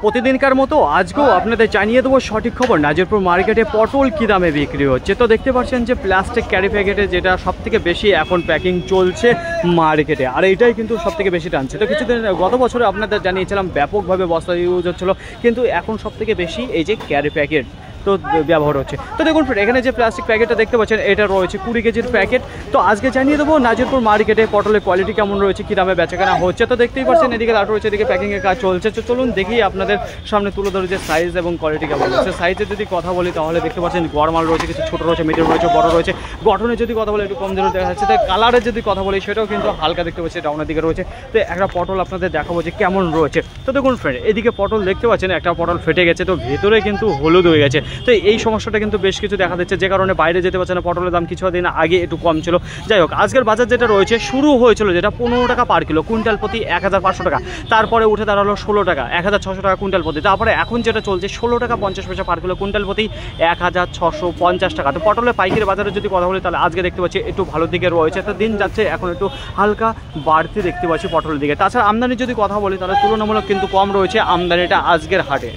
প্রতিদিনকার মতো আজকেও আপনাদের জানিয়ে দেবো সঠিক খবর নাজিরপুর মার্কেটে পটল কী দামে বিক্রি হচ্ছে। তো দেখতে পাচ্ছেন যে প্লাস্টিক ক্যারি প্যাকেটে যেটা সবথেকে বেশি এখন প্যাকিং চলছে মার্কেটে, আর এটাই কিন্তু সবথেকে বেশি টানছে। তো কিছুদিন গত বছরে আপনাদের জানিয়েছিলাম ব্যাপকভাবে বস্তা ইউজ হচ্ছিলো, কিন্তু এখন সবথেকে বেশি এই যে ক্যারি প্যাকেট তো ব্যবহার হচ্ছে। তো দেখুন এখানে যে প্লাস্টিক প্যাকেটটা দেখতে পাচ্ছেন এটা রয়েছে 20 কেজির প্যাকেট। তো আজকে জানিয়ে দেবো নাজিরপুর মার্কেটে পটলের কোয়ালিটি কেমন রয়েছে, কী দামে বেচাকেনা হচ্ছে। তো দেখতেই পাচ্ছেন এদিকে লাট রয়েছে, এদিকে প্যাকিংয়ের কাজ চলছে। তো চলুন দেখি আপনাদের সামনে তুলে ধরে যে সাইজ এবং কোয়ালিটি কেমন রয়েছে। সাইজের যদি কথা বলি তাহলে দেখতে পাচ্ছেন গড় মাল রয়েছে, কিছু ছোটো রয়েছে, মিডিয়াম রয়েছে, বড় রয়েছে। গঠনের যদি কথা বলি একটু কম ধরে দেখা যাচ্ছে। তাই কালারের যদি কথা বলি সেটাও কিন্তু হালকা দেখতে পাচ্ছি, ডাউনের দিকে রয়েছে। তো একটা পটল আপনাদের দেখাবো যে কেমন রয়েছে। তো দেখুন ফ্রেন্ড, এদিকে পটল দেখতে পাচ্ছেন একটা পটল ফেটে গেছে, তো ভেতরে কিন্তু হলুদ হয়ে গেছে। তো এই সমস্যাটা কিন্তু বেশ কিছু দেখা দিচ্ছে, যে কারণে বাইরে যেতে পারছে না। পটলের দাম কিছুদিন আগে একটু কম ছিল। যাই হোক, আজকের বাজার যেটা রয়েছে শুরু হয়েছিল যেটা 15 টাকা পার কিলো, কুইন্টাল প্রতি 1500 টাকা, তারপরে উঠে দাঁড়ালো 16 টাকা, 1600 টাকা কুইন্টাল প্রতি, তারপরে এখন যেটা চলছে 16 টাকা 50 পয়সা পার কিলো, কুইন্টাল প্রতি 1650 টাকা। তো পটলের পাইকারি বাজারে যদি কথা বলি তাহলে আজকে দেখতে পাচ্ছি একটু ভালো দিকে রয়েছে। তো দিন যাচ্ছে এখন একটু হালকা বাড়তি দেখতে পাচ্ছি পটলের দিকে। তাছাড়া আমদানির যদি কথা বলি তাহলে তুলনামূলক কিন্তু কম রয়েছে আমদানিটা আজকের হাটে।